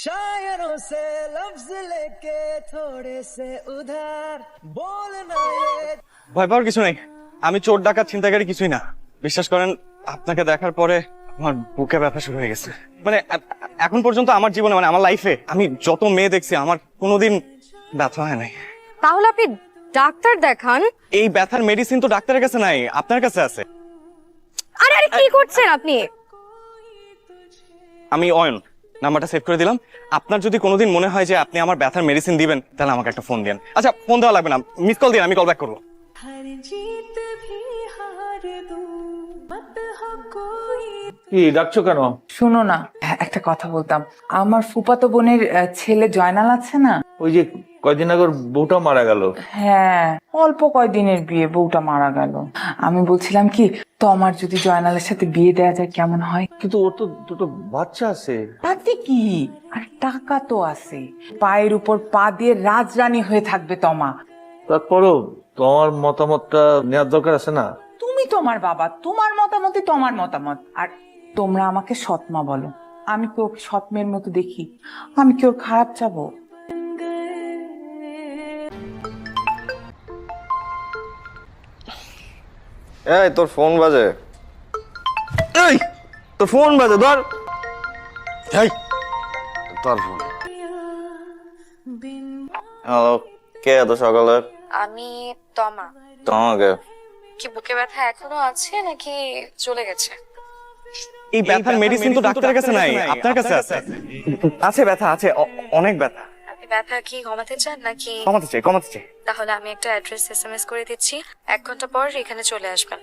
शायरों से लफ्ज लेके थोड़े से उधार बोलना ये। ভয় পাওয়ার কিছু নেই, আমি চোর ডাকাত ছিনতাইকারী কিছুই না। বিশ্বাস করেন, আপনাকে দেখার পরে আমার বুকে ব্যথা শুরু হয়ে গেছে। মানে এখন পর্যন্ত আমার জীবনে, মানে আমার লাইফে আমি যত মেয়ে দেখছি, আমার কোনোদিন ব্যথা হয় নাই। তাহলে আপনি ডাক্তার দেখান। এই ব্যথার মেডিসিন তো ডাক্তারের কাছে নাই, আপনার কাছে আছে। আরে আরে কি করছেন আপনি? আমি অয়ন, নাম্বারটা সেভ করে দিলাম। আপনার যদি কোনোদিন মনে হয় যে আপনি আমার ব্যথার মেডিসিন দিবেন, তাহলে আমাকে একটা ফোন দেন। আচ্ছা, ফোন দেওয়া লাগবে না, মিস কল দিন, আমি কল ব্যাক করবো। কি ডাকছো কেন? শোনো না, একটা কথা বলতাম। আমার ফুফাতো বোনের ছেলে জয়নাল আছে না? ওই যে কয়দিন আগে ওর বউটা মারা গেল। হ্যাঁ, অল্প কয়দিনের বিয়ে, বউটা মারা গেল। আমি বলছিলাম কি, তোমার যদি জয়নালের সাথে বিয়ে দেওয়া যায় কেমন হয়? কিন্তু ওর তো দুটো বাচ্চা আছে। তাতে কি, আর টাকা তো আছে। পায়ের উপর পা দিয়ে রাজরানী হয়ে থাকবে তমা। তারপরও তোমার মতামতটা নেওয়ার দরকার আছে না? তুমি তোমার বাবা, তোমার মতামতই তোমার মতামত। আর তোমরা আমাকে সৎমা বলো। আমি কি ওকে সৎমের মতো দেখি? আমি কি ওর খারাপ চাবো? এই তোর ফোন বাজে। এই তোর ফোন বাজে, ধর। এই তোর ফোন। হ্যালো, কে এত সকালে? আমি তমা। তোমাকে কি বুকে ব্যথা এখনো আছে নাকি চলে গেছে? এই ব্যথার মেডিসিন তো ডাক্তারের কাছে নাই, আপনার কাছে আছে। আছে, ব্যথা আছে, অনেক ব্যথা। আপনি ব্যথা কি কমাতে চান নাকি? কমাতে চাই, কমাতে চাই। তাহলে আমি একটা অ্যাড্রেস এসএমএস করে দিচ্ছি, 1 ঘন্টা পর এখানে চলে আসবেন।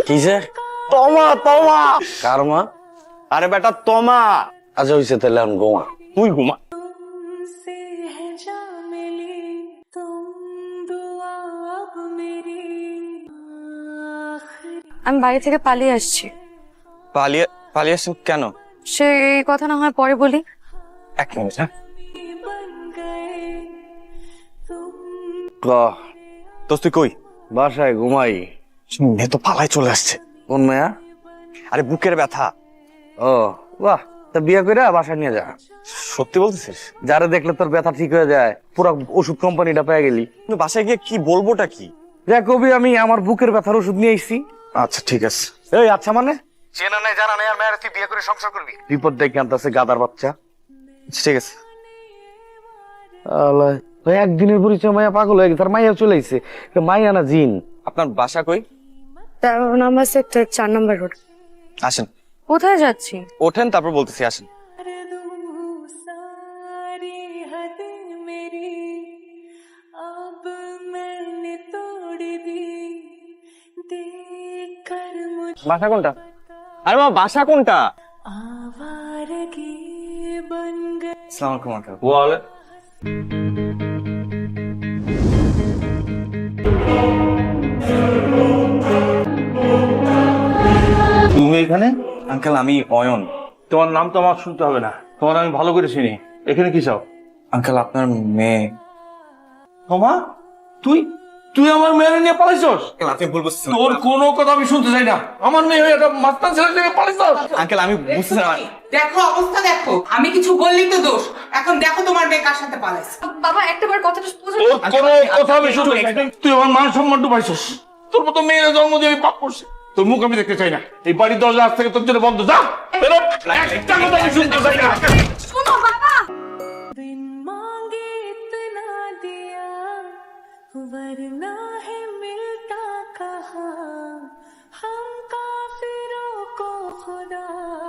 কিসে? তমা, তমা। কার মা? আরে বেটা, তমা। আচ্ছা হইছে, তাহলে আমি ঘুমা। তুই ঘুমা। আমি বাড়ি থেকে পালিয়ে আসছি। পালিয়ে পালিয়ে আসছেন কেন? সে এই কথা না হয় পরে বলি। এক মিনিট, হ্যাঁ। দোস্ত তুই কই? বাসায় ঘুমাই। মেয়ে তো পালায় চলে আসছে। কোন মেয়া? আরে বুকের ব্যথা। ও বাহ, তা বিয়ে করে বাসায় নিয়ে যা। সত্যি বলতেছিস? যারা দেখলে তোর ব্যথা ঠিক হয়ে যায়, পুরো ওষুধ কোম্পানিটা পেয়ে গেলি। কিন্তু বাসায় গিয়ে কি বলবোটা কি? যা কবি, আমি আমার বুকের ব্যথার ওষুধ নিয়ে এসেছি। আচ্ছা ঠিক আছে। এই আচ্ছা মানে চেনা নাই জানা নাই আর মেয়ের তুই বিয়ে করে সংসার করবি? বিপদ ডেকে আনতেছে গাদার বাচ্চা। ঠিক আছে। ওই একদিনের পরিচয় মায়া পাগল হয়ে গেছে, তার মাইয়া চলে এসেছে। মাইয়া না জিন। আপনার বাসা কই? 13 নম্বর সেক্টর, 4 নম্বর রোড। আসেন। কোথায় যাচ্ছি? ওঠেন, তারপর বলতেছি, আসেন। বাসা কোনটা? আরে বাবা, বাসা কোনটা? আসসালামু আলাইকুম আঙ্কেল। ওয়ালে তুমি এখানে? আঙ্কেল, আমি অয়ন। তোমার নাম তো আমার শুনতে হবে না, তোমার আমি ভালো করে চিনি। এখানে কি চাও? আঙ্কেল, আপনার মেয়ে। তোমা, তুই তুই আমার মেয়ে নিয়ে পালাইছস? আপনি ভুল বুঝছেন। তোর কোনো কথা আমি শুনতে চাই না। আমার মেয়ে হয়ে একটা মাস্তান ছেলে নিয়ে পালাইছস? আঙ্কেল, আমি বুঝতেছি না। দেখো অবস্থা দেখো, আমি কিছু বললেই তো দোষ। এখন দেখো তোমার মেয়ে কার সাথে পালাইছে। বাবা একটাবার কথাটা বুঝুন। তোর কোনো কথা আমি শুনতে চাই না। তুই আমার মান সম্মান ডুবাইছস। তোর মতো মেয়ের জন্ম দিয়ে আমি পাপ করছি। তোর মুখ আমি দেখতে চাই না। এই বাড়ির দরজা আজ থেকে তোর জন্য বন্ধ। যা বেরো, একটা কথা আমি শুনতে চাই না। শোনো বাবা,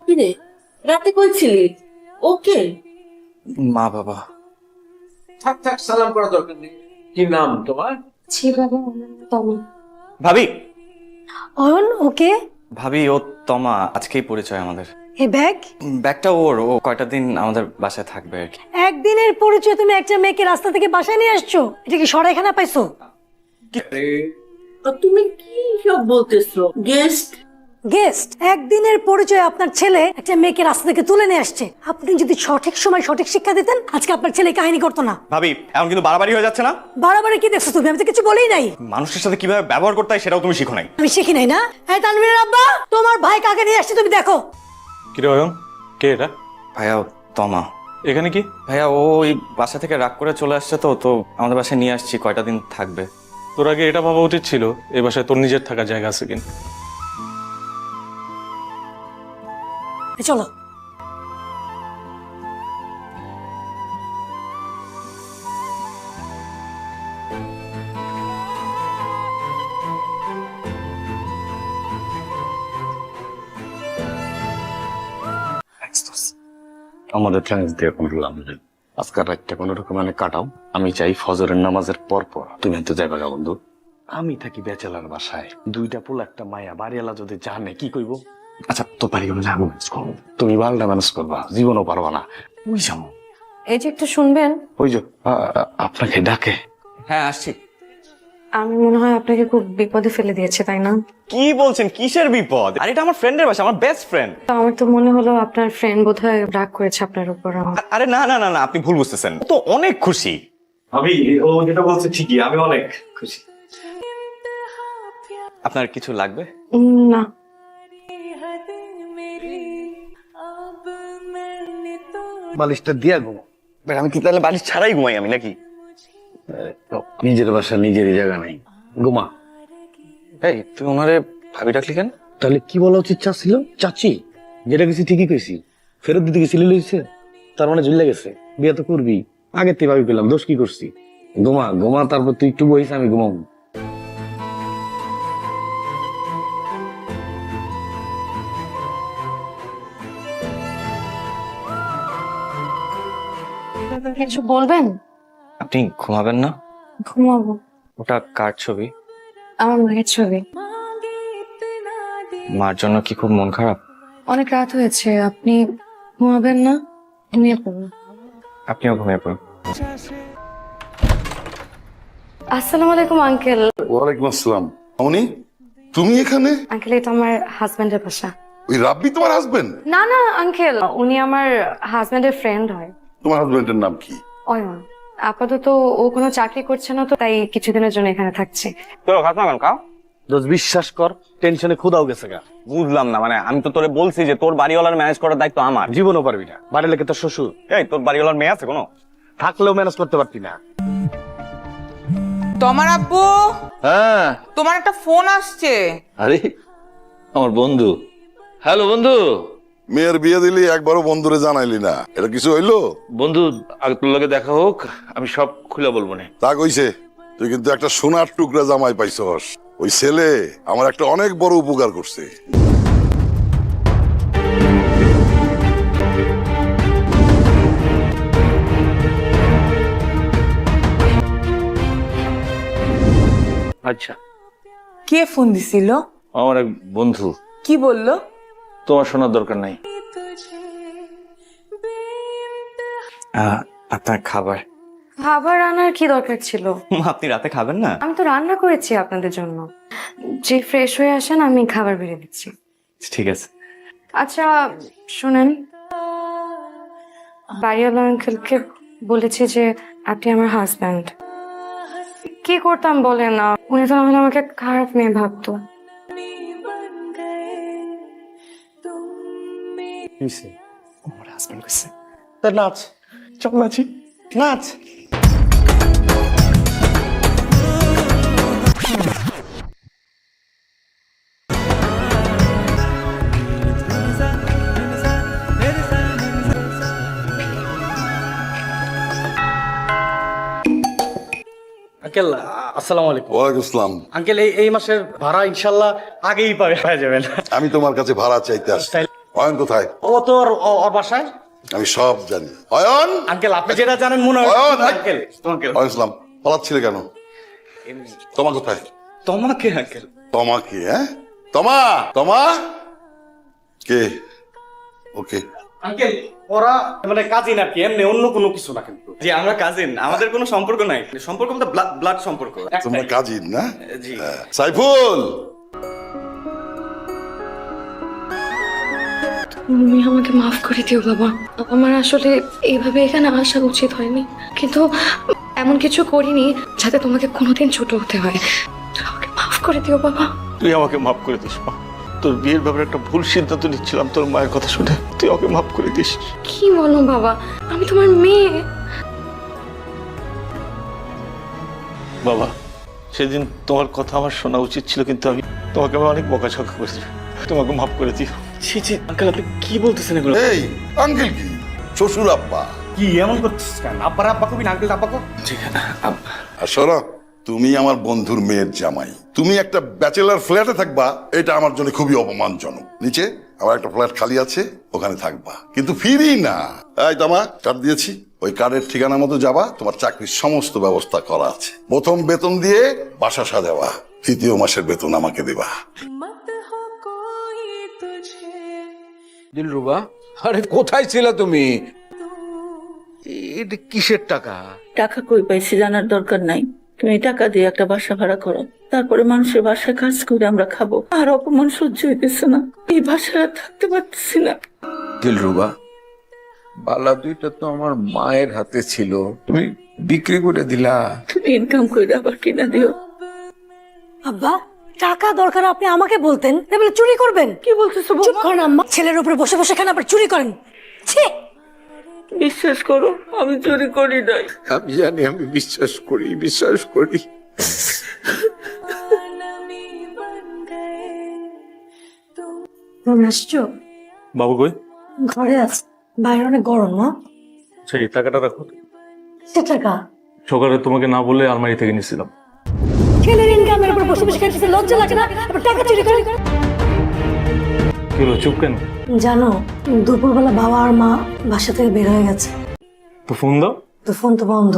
কিরে রাতে কইছিলি ওকে? মা বাবা। থাক থাক, সালাম করা দরকার নেই। কি নাম তোমার? ছি বাবা, তমা। ভাবি, অয়ন, ওকে ভাবি ও তমা। আজকেই পরিচয় আমাদের। এ ব্যাগ ব্যাগটা ওর, ও কয়টা দিন আমাদের বাসায় থাকবে আর কি। একদিনের পরিচয় তুমি একটা মেয়েকে রাস্তা থেকে বাসায় নিয়ে আসছো? এটা কি সরাইখানা পাইছো? তুমি কি সব বলতেছো? Guest guest? একদিনের পরিচয় আপনার ছেলে একটা মেয়েকে রাস্তা থেকে তুলে নিয়ে আসছে। আপনি যদি সঠিক সময় সঠিক শিক্ষা দিতেন, আজকে আপনার ছেলে কাহিনী করতো না। ভাবি, এখন কিন্তু বাড়াবাড়ি হয়ে যাচ্ছে না? বাড়াবাড়ি কি দেখছো তুমি? আমি তো কিছু বলেই নাই। মানুষের সাথে কিভাবে ব্যবহার করতে হয় সেটাও তুমি শিখো নাই। আমি শিখি নাই না? হ্যাঁ, তানভীরের আব্বা, তোমার ভাই কাকে নিয়ে আসছে তুমি দেখো। কিরে অয়ন, কে এটা? ভাইয়া তমা। এখানে কি? ভাইয়া ও ওই বাসা থেকে রাগ করে চলে আসছে, তো আমাদের বাসায় নিয়ে আসছি, কয়টা দিন থাকবে। তোর আগে এটা ভাবা উচিত ছিল এই বাসায় তোর নিজের থাকার জায়গা আছে কিনা। চলো। আমাদের থ্যাঙ্কস দিয়ে কোনো লাভ নেই। আজকাল রাতটা কোনো রকম মানে কাটাও। আমি চাই ফজরের নামাজের পর তুমি তো যাইবা গা বন্ধু। আমি থাকি বেচালার বাসায়, 2টা পোলা একটা মায়া, বাড়িওয়ালা যদি জানে কি কইব? আচ্ছা তো পারি তুমি বালটা ম্যানেজ করবা, জীবনও পারবা না। ওই যাও, এই যে একটু শুনবেন। ওই যে আপনাকে ডাকে। হ্যাঁ আসছি। আমি মনে হয় আপনাকে খুব বিপদে ফেলে দিয়েছে, তাই না? কি বলছেন, কিসের বিপদ? আর এটা আমার ফ্রেন্ডের বাসা, আমার বেস্ট ফ্রেন্ড। তো আমার তো মনে হলো আপনার ফ্রেন্ড বোধহয় রাগ করেছে আপনার উপর। আরে না না না না, আপনি ভুল বুঝতেছেন, ও তো অনেক খুশি। ও যেটা বলছে ঠিকই, আমি অনেক খুশি। আপনার কিছু লাগবে? না। বালিশটা দিয়া ঘুমো। আমি কি তাহলে বালিশ ছাড়াই ঘুমাই আমি নাকি? নিজের বাসা নিজেরই জায়গা নাই, ঘুমা। এই তুই ওনারে ভাবি ডাকলি কেন? তাহলে কি বলা উচিত ছিল? চাচি। যেটা গেছি ঠিকই কইছি, ফেরত দিতে গেছিলি লইছে, তার মানে ঝুলে গেছে। বিয়ে তো করবি, আগে থেকে ভাবি পেলাম, দোষ কি করছি? ঘুমা ঘুমা, তারপর তুই একটু বহিস, আমি ঘুমাবো। কিছু বলবেন? আপনি ঘুমাবেন না? ঘুমাবো। ওটা কার ছবি? আমার মায়ের ছবি। মার জন্য কি খুব মন খারাপ? অনেক রাত হয়েছে, আপনি ঘুমাবেন না? ঘুমিয়ে পড়ুন। আপনিও ঘুমিয়ে পড়ুন। আসসালামু আলাইকুম আঙ্কেল। ওয়ালাইকুম আসসালাম। মামনি, তুমি এখানে? আঙ্কেল, এটা আমার হাজবেন্ডের বাসা। ওই রাব্বি তোমার হাজবেন্ড? না না আঙ্কেল, উনি আমার হাজবেন্ডের ফ্রেন্ড হয়। তোমার হাজবেন্ডের নাম কি? অয়ন। আপাতত ও কোনো চাকরি করছে না, তো তাই কিছুদিনের জন্য এখানে থাকছে। তোর খাস না কেন খাও? দোষ বিশ্বাস কর, টেনশনে ক্ষুধাও গেছে গা। বুঝলাম না, মানে আমি তো তোরে বলছি যে তোর বাড়িওয়ালার ম্যানেজ করার দায়িত্ব আমার। জীবনও পারবি না, বাড়ি লেগে তোর শ্বশুর। এই তোর বাড়িওয়ালার মেয়ে আছে কোনো? থাকলেও ম্যানেজ করতে পারতি না। তোমার আব্বু, হ্যাঁ তোমার একটা ফোন আসছে। আরে আমার বন্ধু। হ্যালো বন্ধু। মেয়ের বিয়ে দিলি, একবারও বন্ধুরে জানাইলি না, এটা কিছু হইলো? বন্ধু আগে তোর লগে দেখা হোক, আমি সব খুলে বলবো না। তা কইছে, তুই কিন্তু একটা সোনার টুকরা জামাই পাইছস। ওই ছেলে আমার একটা অনেক বড় উপকার করছে। আচ্ছা, কে ফোন দিছিল? আমার এক বন্ধু। কি বললো? তোমার শোনার দরকার নাই। আপনার খাবার। খাবার আনার কি দরকার ছিল? আপনি রাতে খাবেন না? আমি তো রান্না করেছি আপনাদের জন্য। যে ফ্রেশ হয়ে আসেন, আমি খাবার বেড়ে দিচ্ছি। ঠিক আছে। আচ্ছা শুনেন, বাড়িওয়ালা আঙ্কেলকে বলেছি যে আপনি আমার হাজব্যান্ড। কি করতাম বলেন না, উনি তো নাহলে আমাকে খারাপ মেয়ে ভাবতো। আমার হাজবেন্ড কইছে। তা নাচ, চল নাচি। নাচ। আঙ্কেল আসসালামু আলাইকুম। ওয়ালাইকুম আসসালাম। আঙ্কেল এই মাসের ভাড়া ইনশাল্লাহ আগেই পেয়ে যাবেন। আমি তোমার কাছে ভাড়া চাইতে আসছি। অয়ন কোথায়? ও তো ওর বাসায়। আমি সব জানি। অয়ন, আঙ্কেল আপনি যেটা জানেন মনে হয়। অয়ন, আঙ্কেল ওয়ালাইকুম আসসালাম। পালাচ্ছিলে কেন? তোমা কোথায়? তোমাকে আঙ্কেল? তোমা কি? হ্যাঁ, তোমা। তোমা কে? ওকে আঙ্কেল ওরা মানে কাজিন আর কি, এমনি অন্য কোনো কিছু না। কিন্তু জি আমরা কাজিন, আমাদের কোনো সম্পর্ক নাই। সম্পর্ক মতো ব্লাড সম্পর্ক। তোমরা কাজিন না? জি। হ্যাঁ। সাইফুল, তুমি আমাকে মাফ করে দিও বাবা। আমার আসলে এইভাবে এখানে আসা উচিত হয়নি, কিন্তু এমন কিছু করিনি যাতে তোমাকে কোনোদিন ছোট হতে হয়। আমাকে মাফ করে দিও বাবা। তুই আমাকে মাফ করে দিস। তোর বিয়ের ব্যাপারে একটা ভুল সিদ্ধান্ত নিচ্ছিলাম তোর মায়ের কথা শুনে, তুই ওকে মাফ করে দিস। কি বলো বাবা, আমি তোমার মেয়ে। বাবা, সেদিন তোমার কথা আমার শোনা উচিত ছিল, কিন্তু আমি অনেক বকাঝকা করেছি, তোমাকে মাফ করে দিও। ছি ছি আঙ্কেল, আপনি কি বলতেছেন এগুলো? এই আঙ্কেল কি শ্বশুর আব্বা? কি এমন করছিস কেন? আব্বার আব্বা কবি না আঙ্কেল আব্বা কো? আর শোনো, তুমি আমার বন্ধুর মেয়ের জামাই, তুমি একটা ব্যাচেলার ফ্ল্যাটে থাকবা, এটা আমার জন্য খুবই অপমানজনক। নিচে আমার একটা ফ্ল্যাট খালি আছে, ওখানে থাকবা, কিন্তু ফিরি না। এই তোমা কার্ড দিয়েছি, ওই কার্ডের ঠিকানা মতো যাবা, তোমার চাকরির সমস্ত ব্যবস্থা করা আছে। প্রথম বেতন দিয়ে বাসা সাজাবা, তৃতীয় মাসের বেতন আমাকে দেবা। দিলরুবা, আরে কোথায় ছিল তুমি? এটা কিসের টাকা? টাকা কই পাইছি জানার দরকার নাই। তুমি টাকা দিয়ে একটা বাসা ভাড়া করো, তারপরে মানুষের বাসায় কাজ করে আমরা খাবো। আর অপমান সহ্য হইতেছে না, এই বাসায় আর থাকতে পারতেছি না। দিলরুবা, বালা দুইটা তো আমার মায়ের হাতে ছিল, তুমি বিক্রি করে দিলা। তুমি ইনকাম করে আবার কিনা দিও। আব্বা, টাকা দরকার আপনি আমাকে বলতেন, এবারে চুরি করবেন? কি বলতেছো চুপ বৌমা? করেন আম্মা, ছেলের উপরে বসে বসে খান আবার চুরি করেন। ছি! বিশ্বাস করো, আমি চুরি করি নাই। আমি জানি, আমি বিশ্বাস করি। তুমি আসছো? বাবু কই? ঘরে আছে, বাইরে অনেক গরম না? সেই টাকাটা রাখো। সে টাকা সকালে তোমাকে না বলে আলমারি থেকে নিয়েছিলাম। ছেলের ইনকামের উপর বসে বসে খাইতেছে, লজ্জা লাগে না? আবার টাকা চুরি করে। কি হলো, চুপ কেন? জানো, দুপুরবেলা বাবা আর মা বাসা থেকে বের হয়ে গেছে, তো ফোন দাও। তো ফোন তো বন্ধ।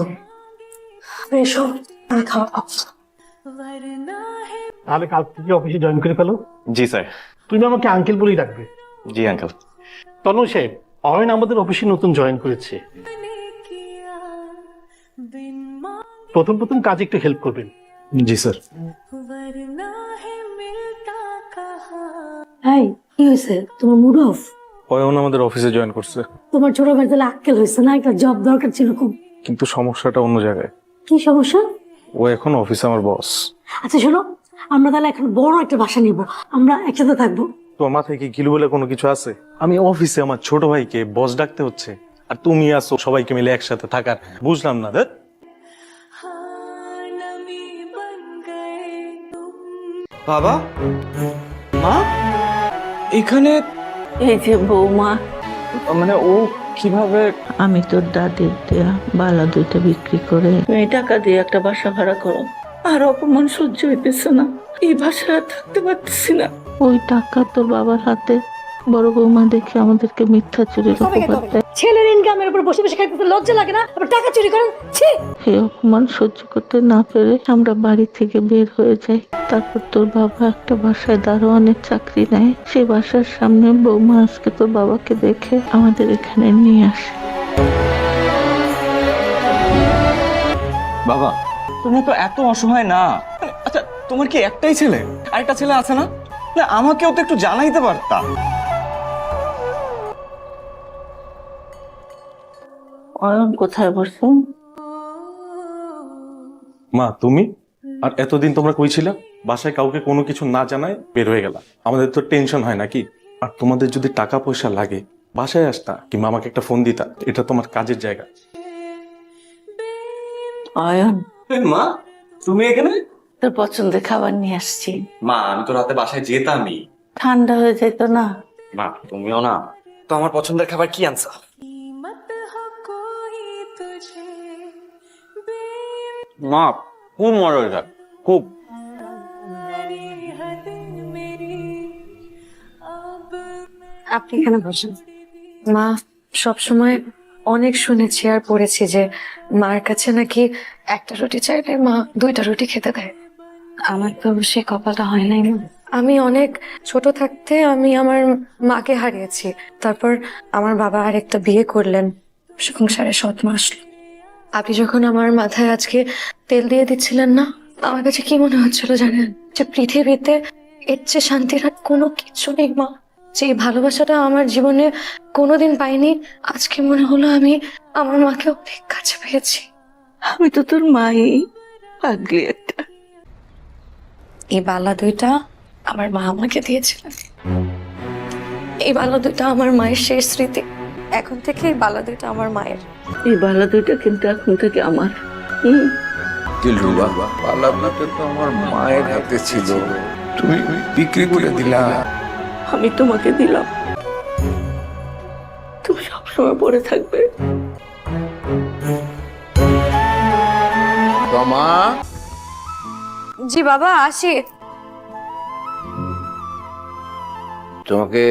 এসো, আমি খাওয়া খাবো। তাহলে কাল থেকে অফিসে জয়েন করে ফেলো। জি স্যার। তুমি আমাকে আঙ্কেল বলেই ডাকবে। জি আঙ্কেল। তনু সাহেব, অয়ন আমাদের অফিসে নতুন জয়েন করেছে। প্রথম কাজে একটু হেল্প করবেন। জি স্যার। এই, কি হয়েছে? তোমার মুড অফ? অয়ন আমাদের অফিসে জয়েন করছে, তোমার ছোট ভাই তাহলে আক্কেল হয়েছে না? একটা জব দরকার ছিল খুব। কিন্তু সমস্যাটা অন্য জায়গায়। কি সমস্যা? ও এখন অফিসে আমার বস। আচ্ছা শোনো, আমরা তাহলে এখন বড় একটা বাসা নিব, আমরা একসাথে থাকবো। তোমার মাথায় কি গিলু বলে কোনো কিছু আছে? আমি অফিসে আমার ছোট ভাইকে বস ডাকতে হচ্ছে, আর তুমি আসো সবাইকে মিলে একসাথে থাকার। বুঝলাম না। বাবা, মা, এখানে এই যে বৌমা, মানে ও কিভাবে? আমি তোর দাদির দেয়া বালা দুইটা বিক্রি করে তুমি টাকা দিয়ে একটা বাসা ভাড়া করো। আর অপমান সহ্য হইতেছে না, এই বাসায় আর থাকতে পারতেছি না। ওই টাকা তোর বাবার হাতে বড় বৌমা দেখে আমাদেরকে মিথ্যা চুরির অপবাদ দেয়। ছেলের ইনকামের উপর বসে বসে খাইতেছে, লজ্জা লাগে না? আবার টাকা চুরি করেন। ছি! এই অপমান সহ্য করতে না পেরে আমরা বাড়ি থেকে বের হয়ে যাই। তারপর তোর বাবা একটা বাসায় দারোয়ানের চাকরি নেয়। সেই বাসার সামনে বৌমা আজকে তোর বাবাকে দেখে আমাদের এখানে নিয়ে আসে। বাবা, তুমি তো এত অসহায় না। আচ্ছা, তোমার কি একটাই ছেলে? আরেকটা ছেলে আছে না? না, আমাকেও তো একটু জানাইতে পারতা। অয়ন কোথায় বসে? মা, তুমি আর এতদিন তোমরা কই ছিলা? বাসায় কাউকে কোনো কিছু না জানায় বের হয়ে গেলা। আমাদের তো টেনশন হয় নাকি? আর তোমাদের যদি টাকা পয়সা লাগে বাসায় আসতা, কিংবা আমাকে একটা ফোন দিতা। এটা তোমার কাজের জায়গা। অয়ন, মা, তুমি এখানে? তোর পছন্দের খাবার নিয়ে আসছি। মা, আমি তো রাতে বাসায় যেতামই। ঠান্ডা হয়ে যেত না? মা, তুমিও না তো আমার পছন্দের খাবার কি আনছা? মা, খুব মজা হয়েছে, খুব। আপনি এখানে বসেন। মা, সবসময় অনেক শুনেছি আর পড়েছি যে মার কাছে নাকি একটা রুটি চাইলে মা দুইটা রুটি খেতে দেয়। আমার তো সে কপালটা হয় নাই। আমি অনেক ছোট থাকতে আমি আমার মাকে হারিয়েছি। তারপর আমার বাবা আরেকটা বিয়ে করলেন, সংসারে 7 মাস। আপনি যখন আমার মাথায় আজকে তেল দিয়ে দিচ্ছিলেন না, আমার কাছে কি মনে হচ্ছিল জানেন? যে পৃথিবীতে এর চেয়ে শান্তির আর কোনো কিছু নেই মা। যে ভালোবাসাটা আমার জীবনে কোনোদিন পাইনি, আজকে মনে হলো আমি আমার মাকে অনেক কাছে পেয়েছি। আমি তো তোর মাই, পাগলি একটা। এই বালা দুইটা আমার মা আমাকে দিয়েছিলেন। এই বালা দুইটা আমার মায়ের শেষ স্মৃতি। এখন থেকে এই বালা দুইটা আমার মায়ের। এই বালা দুইটা কিন্তু এখন থেকে আমার। দিলরুবা, বালা দুইটা তো আমার মায়ের হাতে ছিল, তুমি বিক্রি করে দিলা। আমি তোমাকে দিলাম, তুমি সবসময় পড়ে থাকবে। রমা, জি বাবা, আসি। তোমাকে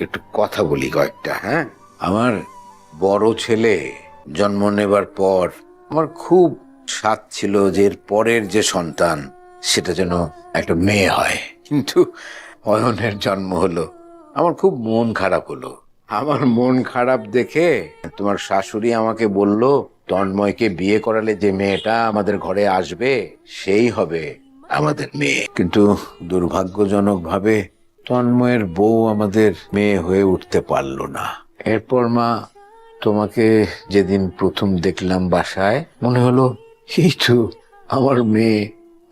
একটু কথা বলি কয়েকটা। হ্যাঁ, আমার বড় ছেলে জন্ম নেবার পর আমার খুব স্বাদ ছিল যে এর পরের যে সন্তান সেটা যেন একটা মেয়ে হয়, কিন্তু অয়নের জন্ম হলো। আমার খুব মন খারাপ হলো। আমার মন খারাপ দেখে তোমার শাশুড়ি আমাকে বলল, তন্ময়কে বিয়ে করালে যে মেয়েটা আমাদের ঘরে আসবে সেই হবে আমাদের মেয়ে। কিন্তু দুর্ভাগ্যজনক ভাবে তন্ময়ের বউ আমাদের মেয়ে হয়ে উঠতে পারলো না। এরপর মা, তোমাকে যেদিন প্রথম দেখলাম বাসায়, মনে হলো এই তো আমার মেয়ে,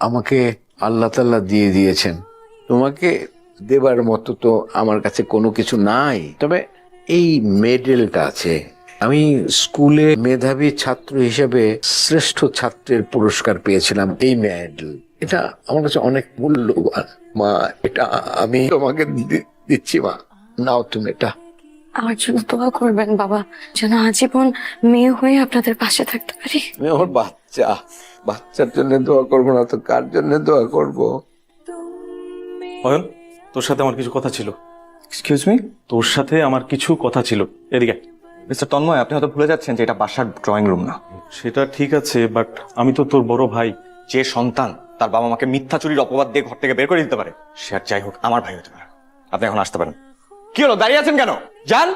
আমাকে আল্লাহ তাআলা দিয়ে দিয়েছেন। তোমাকে দেবার মতো তো আমার কাছে কোনো কিছু নাই, তবে এই মেডেলটা আছে। আমি স্কুলে মেধাবী ছাত্র হিসেবে শ্রেষ্ঠ ছাত্রের পুরস্কার পেয়েছিলাম। এই মেডেল, এটা আমার কাছে অনেক মূল্যবান মা। এটা আমি তোমাকে দিচ্ছি মা, নাও তুমি এটা। আমার জন্য দোয়া করবেন বাবা, যেন আজীবন মেয়ে হয়ে আপনাদের পাশে থাকতে পারি। আমি আমার বাচ্চা, বাচ্চার জন্য দোয়া করবো না তো কার জন্য দোয়া করবো? অয়ন, তোর সাথে আমার কিছু কথা ছিল। এক্সকিউজ মি, তোর সাথে আমার কিছু কথা ছিল, এদিকে। মিস্টার তন্ময়, আপনি হয়তো ভুলে যাচ্ছেন যে এটা বাসার ড্রয়িং রুম না। সেটা ঠিক আছে, বাট আমি তো তোর বড় ভাই। যে সন্তান তার বাবা মাকে মিথ্যা চুরির অপবাদ দিয়ে ঘর থেকে বের করে দিতে পারে, সে আর যাই হোক আমার ভাই হতে পারে। আপনি এখন আসতে পারেন। কি হলো, দাঁড়িয়ে আছেন কেন? যান।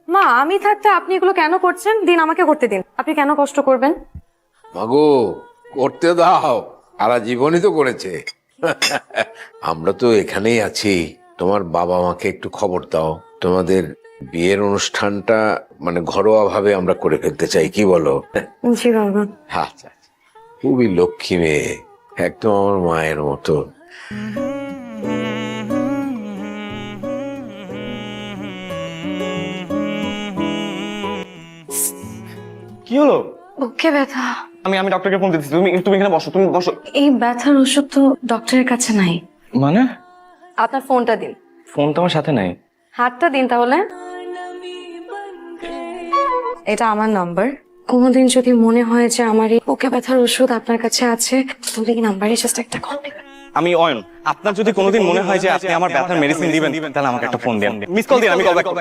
মা, আমি থাকতে আপনি এগুলো কেন করছেন? দিন, আমাকে করতে দিন। আপনি কেন কষ্ট করবেন? মাগো, করতে দাও, সারা জীবনই তো করেছে। আমরা তো এখানেই আছি। তোমার বাবা মাকে একটু খবর দাও, তোমাদের বিয়ের অনুষ্ঠানটা মানে ঘরোয়া ভাবে আমরা করে ফেলতে চাই, কি বলো? জি বাবা। আচ্ছা, খুবই লক্ষ্মী মেয়ে, একদম আমার মায়ের মতো। কি হলো? বুকে ব্যথা। আমি ডক্টরকে ফোন দিচ্ছি, তুমি এখানে বসো, তুমি বসো। এই ব্যথার ওষুধ তো ডক্টরের কাছে নাই। মানে? আপনার ফোনটা দিন। ফোন তো আমার সাথে নাই। হাতটা দিন তাহলে। এটা আমার নাম্বার। কোনোদিন যদি মনে হয় যে আমার এই বুকে ব্যথার ওষুধ আপনার কাছে আছে, তাহলে এই নাম্বারে জাস্ট একটা কল দিবেন। আমি অয়ন, আপনার যদি কোনোদিন মনে হয় যে আপনি আমার ব্যথার মেডিসিন দিবেন, তাহলে আমাকে একটা ফোন দিন, মিস কল দিন, আমি কল ব্যাক করব।